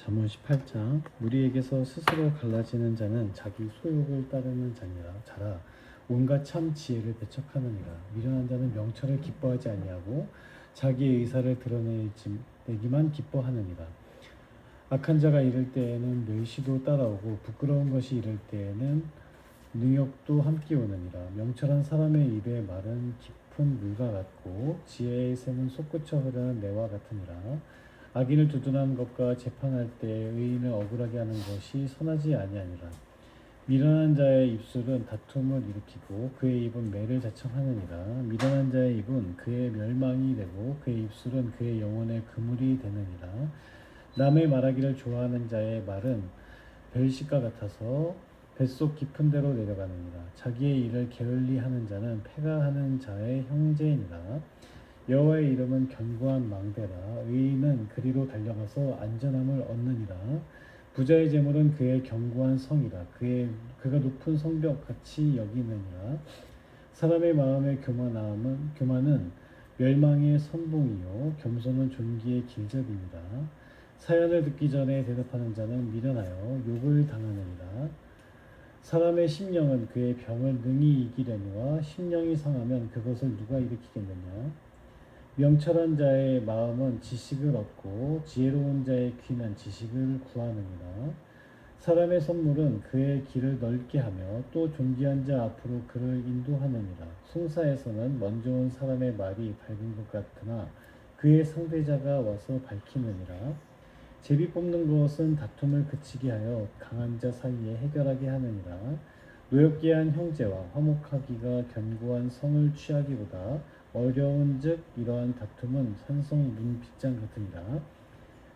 잠언 18장 무리에게서 스스로 갈라지는 자는 자기 소욕을 따르는 자라 온갖 참 지혜를 배척하느니라. 미련한 자는 명철을 기뻐하지 아니하고 자기의 의사를 드러내기만 기뻐하느니라. 악한 자가 이를 때에는 멸시도 따라오고 부끄러운 것이 이를 때에는 능욕도 함께 오느니라. 명철한 사람의 입의 말은 깊은 물과 같고 지혜의 샘은 솟구쳐 흐르는 내와 같으니라. 악인을 두둔하는 것과 재판할 때 의인을 억울하게 하는 것이 선하지 아니하니라. 미련한 자의 입술은 다툼을 일으키고 그의 입은 매를 자청하느니라. 미련한 자의 입은 그의 멸망이 되고 그의 입술은 그의 영혼의 그물이 되느니라. 남의 말하기를 좋아하는 자의 말은 별식과 같아서 뱃속 깊은 데로 내려가느니라. 자기의 일을 게을리 하는 자는 패가하는 자의 형제니라. 여호와의 이름은 견고한 망대라. 의인은 그리로 달려가서 안전함을 얻느니라. 부자의 재물은 그의 견고한 성이라. 그가 높은 성벽 같이 여기느니라. 사람의 마음의 교만은 멸망의 선봉이요 겸손은 존귀의 길잡이니라. 사연을 듣기 전에 대답하는 자는 미련하여 욕을 당하느니라. 사람의 심령은 그의 병을 능히 이기려니와 심령이 상하면 그것을 누가 일으키겠느냐. 명철한 자의 마음은 지식을 얻고 지혜로운 자의 귀는 지식을 구하느니라. 사람의 선물은 그의 길을 넓게 하며 또 존귀한 자 앞으로 그를 인도하느니라. 송사에서는 먼저 온 사람의 말이 밝은 것 같으나 그의 상대자가 와서 밝히느니라. 제비 뽑는 것은 다툼을 그치게 하여 강한 자 사이에 해결하게 하느니라. 노엽게 한 형제와 화목하기가 견고한 성을 취하기보다 어려운즉 이러한 다툼은 산성 문빗장 같으니라.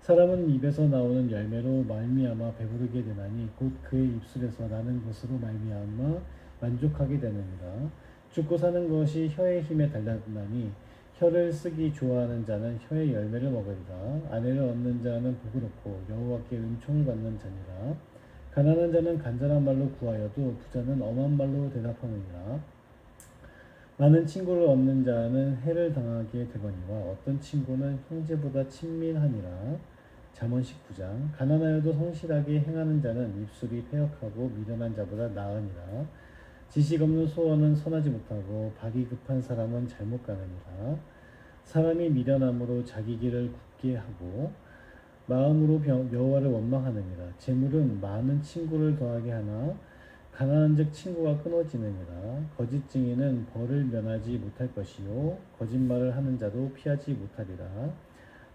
사람은 입에서 나오는 열매로 말미암아 배부르게 되나니 곧 그의 입술에서 나는 것으로 말미암아 만족하게 되느니라. 죽고 사는 것이 혀의 힘에 달렸나니 혀를 쓰기 좋아하는 자는 혀의 열매를 먹으리라. 아내를 얻는 자는 복을 얻고 여호와께 은총을 받는 자니라. 가난한 자는 간절한 말로 구하여도 부자는 엄한 말로 대답하느니라. 많은 친구를 얻는 자는 해를 당하게 되거니와 어떤 친구는 형제보다 친밀하니라. 잠언 19장 가난하여도 성실하게 행하는 자는 입술이 패역하고 미련한 자보다 나으니라. 지식 없는 소원은 선하지 못하고 발이 급한 사람은 잘못 가느니라. 사람이 미련함으로 자기 길을 굳게 하고 마음으로 여호와를 원망하느니라. 재물은 많은 친구를 더하게 하나 가난한즉 친구가 끊어지느니라. 거짓 증인은 벌을 면하지 못할 것이요 거짓말을 하는 자도 피하지 못하리라.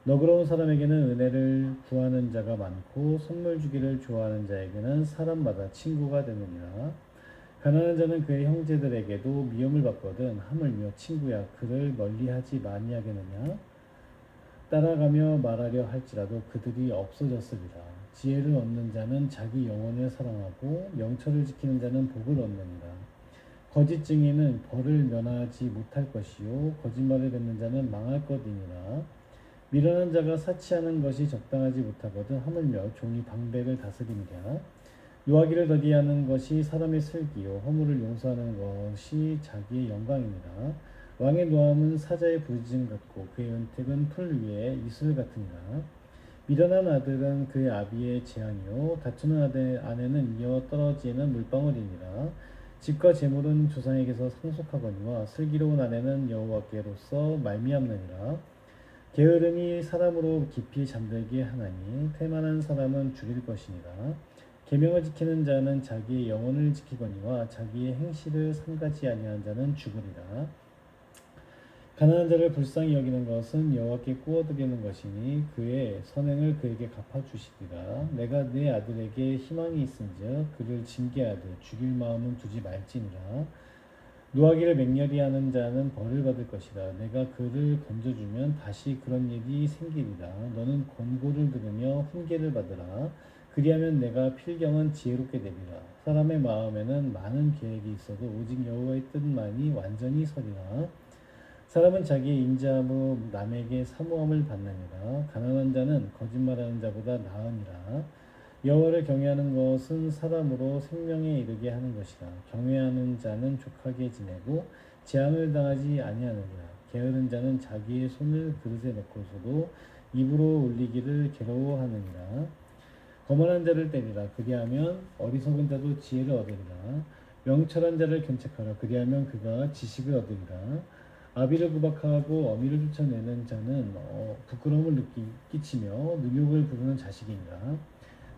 너그러운 사람에게는 은혜를 구하는 자가 많고 선물 주기를 좋아하는 자에게는 사람마다 친구가 되느니라. 가난한 자는 그의 형제들에게도 미움을 받거든 하물며 친구야 그를 멀리하지 아니하겠느냐. 따라가며 말하려 할지라도 그들이 없어졌으리라. 지혜를 얻는 자는 자기 영혼을 사랑하고 명철을 지키는 자는 복을 얻느니라. 거짓 증인은 벌을 면하지 못할 것이요 거짓말을 뱉는 자는 망할 것이니라. 미련한 자가 사치하는 것이 적당하지 못하거든 하물며 종이 방백을 다스리느냐. 노하기를 더디하는 것이 사람의 슬기요 허물을 용서하는 것이 자기의 영광이니라. 왕의 노함은 사자의 부르짖음 같고 그의 은택은 풀 위에 이슬 같으니라. 미련한 아들은 그의 아비의 재앙이요 다투는 아내는 이어 떨어지는 물방울이니라. 집과 재물은 조상에게서 상속하거니와 슬기로운 아내는 여호와께로서 말미암느니라. 게으름이 사람으로 깊이 잠들게 하나니 태만한 사람은 죽일 것이니라. 계명을 지키는 자는 자기의 영혼을 지키거니와 자기의 행실을 삼가지 아니한 자는 죽으리라. 가난한 자를 불쌍히 여기는 것은 여호와께 꾸어드리는 것이니 그의 선행을 그에게 갚아주시리라. 내가 내 아들에게 희망이 있은즉 그를 징계하되 죽일 마음은 두지 말지니라. 노하기를 맹렬히 하는 자는 벌을 받을 것이라. 내가 그를 건져주면 다시 그런 일이 생기리라. 너는 권고를 들으며 훈계를 받으라. 그리하면 내가 필경은 지혜롭게 되리라. 사람의 마음에는 많은 계획이 있어도 오직 여호와의 뜻만이 완전히 서리라. 사람은 자기의 인자함으로 남에게 사모함을 받느니라. 가난한 자는 거짓말하는 자보다 나으니라. 여호와를 경외하는 것은 사람으로 생명에 이르게 하는 것이라. 경외하는 자는 족하게 지내고 재앙을 당하지 아니하느니라. 게으른 자는 자기의 손을 그릇에 넣고서도 입으로 올리기를 괴로워하느니라. 거만한 자를 때리라. 그리하면 어리석은 자도 지혜를 얻으리라. 명철한 자를 견책하라. 그리하면 그가 지식을 얻으리라. 아비를 구박하고 어미를 쫓아내는 자는 부끄러움을 끼치며 능욕을 부르는 자식이니라.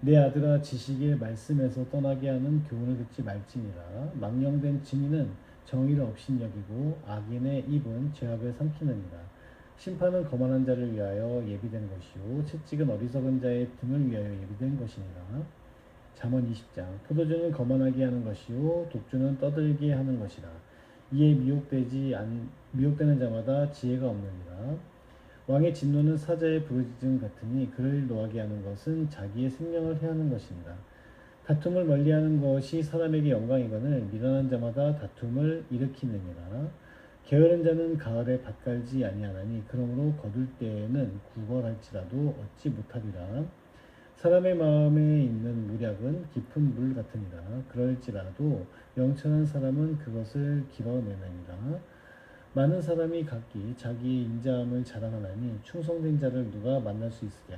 내 아들아, 지식의 말씀에서 떠나게 하는 교훈을 듣지 말지니라. 망령된 증인은 정의를 업신여기고 악인의 입은 죄악을 삼키느니라. 심판은 거만한 자를 위하여 예비된 것이요 채찍은 어리석은 자의 등을 위하여 예비된 것이니라. 잠언 20장. 포도주는 거만하게 하는 것이요 독주는 떠들게 하는 것이라. 이에 미혹되는 자마다 지혜가 없느니라. 왕의 진노는 사자의 부르짖음 같으니 그를 노하게 하는 것은 자기의 생명을 해하는 것이니라. 다툼을 멀리하는 것이 사람에게 영광이거늘 미련한 자마다 다툼을 일으키느니라. 게으른 자는 가을에 밭 갈지 아니하나니 그러므로 거둘 때에는 구걸할지라도 얻지 못하리라. 사람의 마음에 있는 무략은 깊은 물 같으니라. 그럴지라도 명철한 사람은 그것을 길어내느니라. 많은 사람이 각기 자기의 인자함을 자랑하나니 충성된 자를 누가 만날 수 있으랴.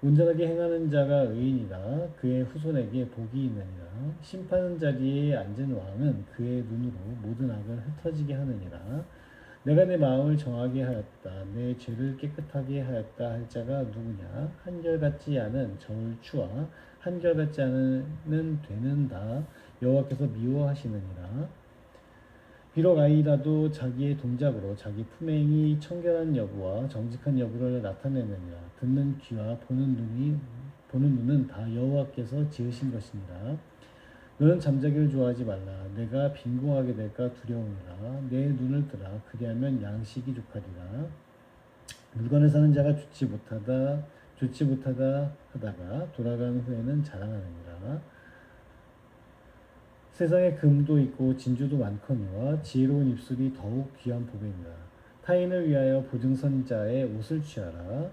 온전하게 행하는 자가 의인이라. 그의 후손에게 복이 있느니라. 심판 자리에 앉은 왕은 그의 눈으로 모든 악을 흩어지게 하느니라. 내가 내 마음을 정하게 하였다. 내 죄를 깨끗하게 하였다 할 자가 누구냐. 한결같지 않은 저울추와 한결같지 않은 되는 다 여호와께서 미워하시느니라. 비록 아이라도 자기의 동작으로 자기 품행이 청결한 여부와 정직한 여부를 나타내느니라. 듣는 귀와 보는 눈은 다 여호와께서 지으신 것이니라. 너는 잠자기를 좋아하지 말라. 내가 빈궁하게 될까 두려우니라. 내 눈을 뜨라. 그리하면 양식이 족하리라. 물건을 사는 자가 좋지 못하다 하다가 돌아간 후에는 자랑하느니라. 세상에 금도 있고 진주도 많거니와 지혜로운 입술이 더욱 귀한 보배니라. 타인을 위하여 보증선자의 옷을 취하라.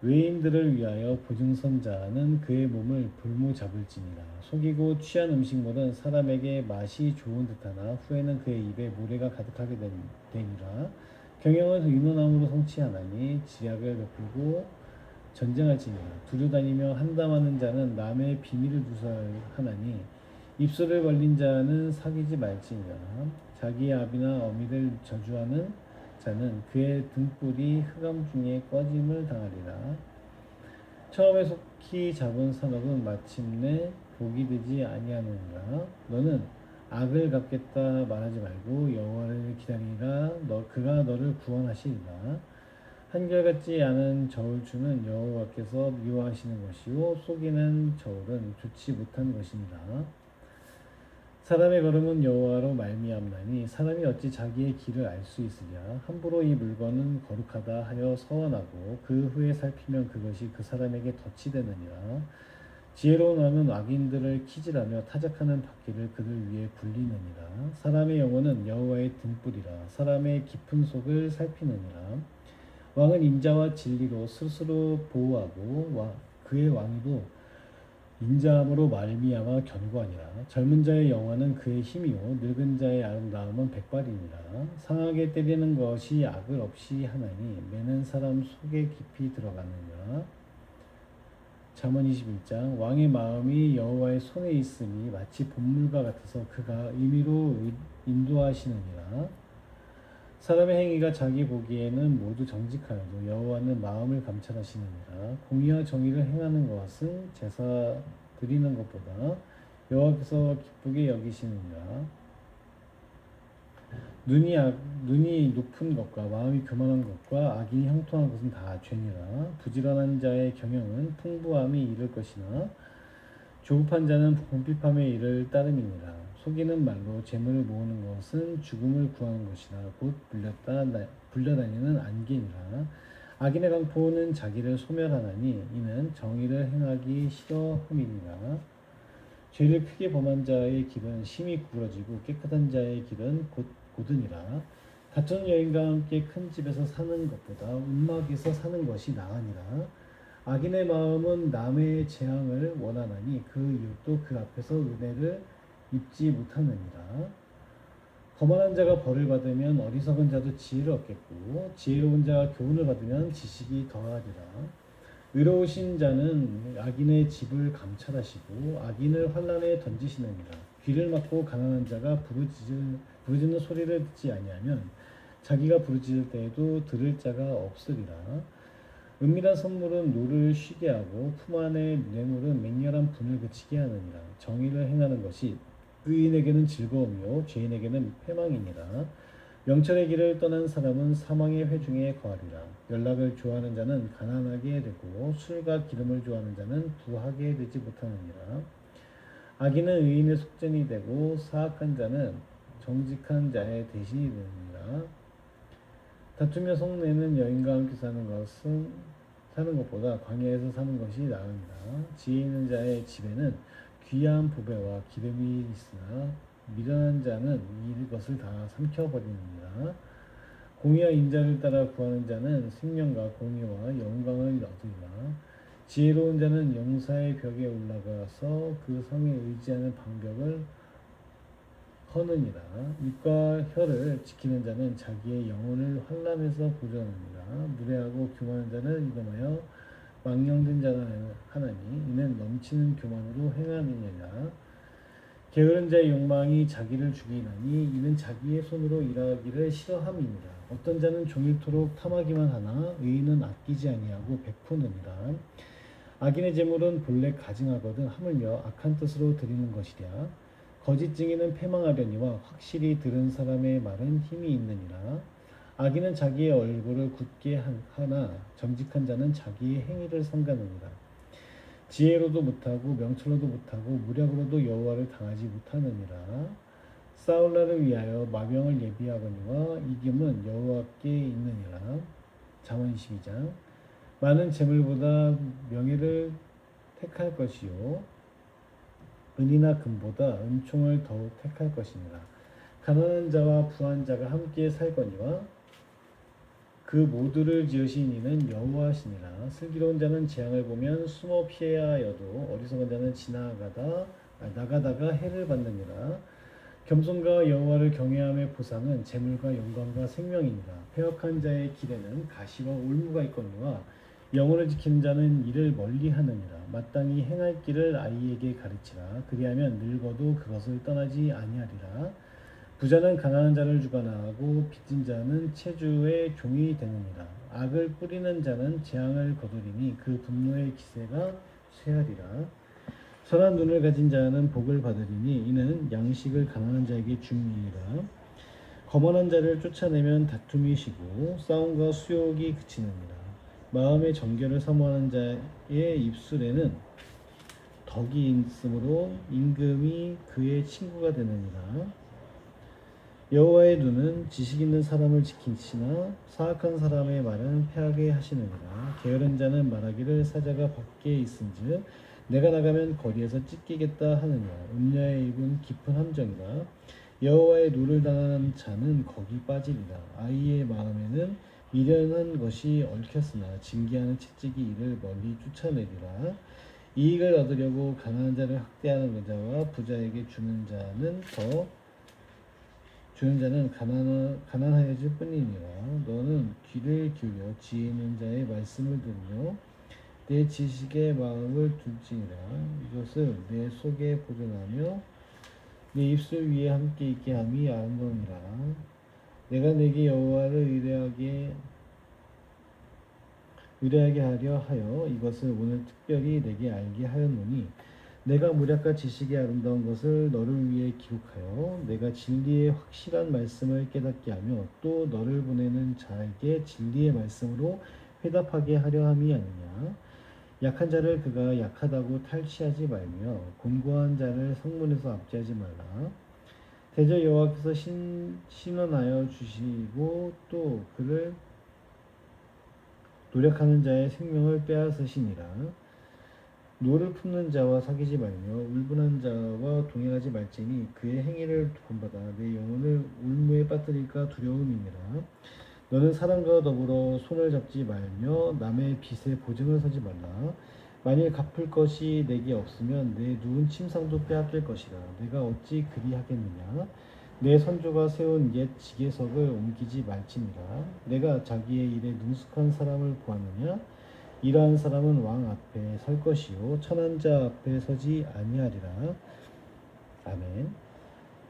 외인들을 위하여 보증선자는 그의 몸을 볼모 잡을지니라. 속이고 취한 음식물은 사람에게 맛이 좋은 듯하나 후에는 그의 입에 모래가 가득하게 되니라. 경영은 의논함으로 성취하나니 지략을 베풀고 전쟁할지니라. 두루다니며 한담하는 자는 남의 비밀을 누설하나니 입술을 벌린 자는 사귀지 말지니라. 자기의 아비나 어미를 저주하는 자는 그의 등불이 흑암 중에 꺼짐을 당하리라. 처음에 속히 잡은 산업은 마침내 복이 되지 아니하느니라. 너는 악을 갚겠다 말하지 말고 여호와를 기다리라. 그가 너를 구원하시리라. 한결같지 않은 저울추는 여호와께서 미워하시는 것이요 속이는 저울은 좋지 못한 것이니라. 사람의 걸음은 여호와로 말미암나니 사람이 어찌 자기의 길을 알 수 있으랴. 함부로 이 물건은 거룩하다 하여 서원하고 그 후에 살피면 그것이 그 사람에게 덫이 되느니라. 지혜로운 왕은 악인들을 키질하며 타작하는 바퀴를 그들 위에 굴리느니라. 사람의 영혼은 여호와의 등불이라. 사람의 깊은 속을 살피느니라. 왕은 인자와 진리로 스스로 보호하고 그의 왕위도 인자함으로 말미암아 견고하니라. 젊은 자의 영화는 그의 힘이요 늙은 자의 아름다움은 백발이니라. 상하게 때리는 것이 악을 없이 하나니 매는 사람 속에 깊이 들어가느니라. 잠언 21장. 왕의 마음이 여호와의 손에 있으니 마치 봇물과 같아서 그가 의미로 인도하시느니라. 사람의 행위가 자기 보기에는 모두 정직하여도 여호와는 마음을 감찰하시느니라. 공의와 정의를 행하는 것은 제사 드리는 것보다 여호와께서 기쁘게 여기시느니라. 눈이 높은 것과 마음이 교만한 것과 악인이 형통한 것은 다 죄니라. 부지런한 자의 경영은 풍부함이 이를 것이나 조급한 자는 궁핍함의 일을 따름이니라. 속이는 말로 재물을 모으는 것은 죽음을 구하는 것이나 곧 불려다니는 안개니라. 악인의 강포는 자기를 소멸하나니 이는 정의를 행하기 싫어함이니라. 죄를 크게 범한 자의 길은 심히 구부러지고 깨끗한 자의 길은 곧으니라. 다투는 여인과 함께 큰 집에서 사는 것보다 움막에서 사는 것이 나으니라. 악인의 마음은 남의 재앙을 원하나니 그 이웃도 그 앞에서 은혜를 입지 못하느니라. 거만한 자가 벌을 받으면 어리석은 자도 지혜를 얻겠고 지혜로운 자가 교훈을 받으면 지식이 더하리라. 의로우신 자는 악인의 집을 감찰하시고 악인을 환란에 던지시느니라. 귀를 막고 가난한 자가 부르짖는 소리를 듣지 아니하면 자기가 부르짖을 때에도 들을 자가 없으리라. 은밀한 선물은 노를 쉬게 하고 품 안의 뇌물은 맹렬한 분을 그치게 하느니라. 정의를 행하는 것이 의인에게는 즐거움이요 죄인에게는 패망이니라. 명철의 길을 떠난 사람은 사망의 회중에 거하리라. 연락을 좋아하는 자는 가난하게 되고 술과 기름을 좋아하는 자는 부하게 되지 못하느니라. 악인은 의인의 속전이 되고 사악한 자는 정직한 자의 대신이 되느니라. 다투며 성내는 여인과 함께 사는 것보다 광야에서 사는 것이 나으니라. 지혜 있는 자의 집에는 귀한 보배와 기름이 있으나 미련한 자는 이것을 다 삼켜버리느니라. 공의와 인자를 따라 구하는 자는 생명과 공의와 영광을 얻으리라. 지혜로운 자는 용사의 벽에 올라가서 그 성에 의지하는 방벽을 허느니라. 입과 혀를 지키는 자는 자기의 영혼을 환난에서 보존하느니라. 무례하고 교만한 자는 이름하여 망령된 자라 하나니 이는 넘치는 교만으로 행하느니라. 게으른 자의 욕망이 자기를 죽이나니 이는 자기의 손으로 일하기를 싫어함이니라. 어떤 자는 종일토록 탐하기만 하나 의인은 아끼지 아니하고 베푸느니라. 악인의 재물은 본래 가증하거든 하물며 악한 뜻으로 드리는 것이랴. 거짓 증인은 패망하려니와 확실히 들은 사람의 말은 힘이 있느니라. 악인은 자기의 얼굴을 굳게 하나 정직한 자는 자기의 행위를 삼가느니라. 지혜로도 못하고 명철로도 못하고 무력으로도 여호와를 당하지 못하느니라. 싸울 날을 위하여 마병을 예비하거니와 이김은 여호와께 있느니라. 잠언 22장. 많은 재물보다 명예를 택할 것이요 은이나 금보다 은총을 더욱 택할 것이니라. 가난한 자와 부한 자가 함께 살거니와 그 모두를 지으신 이는 여호와시니라. 슬기로운 자는 재앙을 보면 숨어 피해야 하여도 어리석은 자는 나가다가 해를 받느니라. 겸손과 여호와를 경외함의 보상은 재물과 영광과 생명이니라. 패역한 자의 길에는 가시와 올무가 있거니와 영혼을 지키는 자는 이를 멀리하느니라. 마땅히 행할 길을 아이에게 가르치라. 그리하면 늙어도 그것을 떠나지 아니하리라. 부자는 가난한 자를 주관하고 빚진 자는 체주의 종이 되느니라. 악을 뿌리는 자는 재앙을 거두리니 그 분노의 기세가 쇠하리라. 선한 눈을 가진 자는 복을 받으리니 이는 양식을 가난한 자에게 줌이니라. 거만한 자를 쫓아내면 다툼이 쉬고 싸움과 수욕이 그치느니라. 마음의 정결을 사모하는 자의 입술에는 덕이 있으므로 임금이 그의 친구가 되느니라. 여호와의 눈은 지식 있는 사람을 지키시나 사악한 사람의 말은 패하게 하시느니라. 게으른 자는 말하기를 사자가 밖에 있은즉 내가 나가면 거리에서 찢기겠다 하느냐. 음녀의 입은 깊은 함정이라. 여호와의 노를 당한 자는 거기 빠지리라. 아이의 마음에는 미련한 것이 얽혔으나 징계하는 채찍이 이를 멀리 쫓아내리라. 이익을 얻으려고 가난한 자를 학대하는 자와 부자에게 주는 자는 가난하여질 뿐이니라. 너는 귀를 기울여 지혜 있는 자의 말씀을 들으며 내 지식의 마음을 둘지니라. 이것을 내 속에 보존하며 내 입술 위에 함께 있게 함이 아름다우니라. 내가 내게 여호와를 의뢰하게 하려 하여 이것을 오늘 특별히 내게 알게 하였노니 내가 무략과 지식의 아름다운 것을 너를 위해 기록하여 내가 진리의 확실한 말씀을 깨닫게 하며 또 너를 보내는 자에게 진리의 말씀으로 회답하게 하려 함이 아니냐. 약한 자를 그가 약하다고 탈취하지 말며 곤고한 자를 성문에서 압제하지 말라. 대저 여호와께서 신원하여 주시고 또 그를 노력하는 자의 생명을 빼앗으시니라. 노를 품는 자와 사귀지 말며 울분한 자와 동행하지 말지니 그의 행위를 본받아 내 영혼을 울무에 빠뜨릴까 두려움이니라. 너는 사람과 더불어 손을 잡지 말며 남의 빚에 보증을 서지 말라. 만일 갚을 것이 내게 없으면 내 누운 침상도 빼앗길 것이라. 내가 어찌 그리하겠느냐. 내 선조가 세운 옛 지계석을 옮기지 말지니라. 내가 자기의 일에 능숙한 사람을 구하느냐. 이러한 사람은 왕 앞에 설 것이요 천한 자 앞에 서지 아니하리라. 아멘.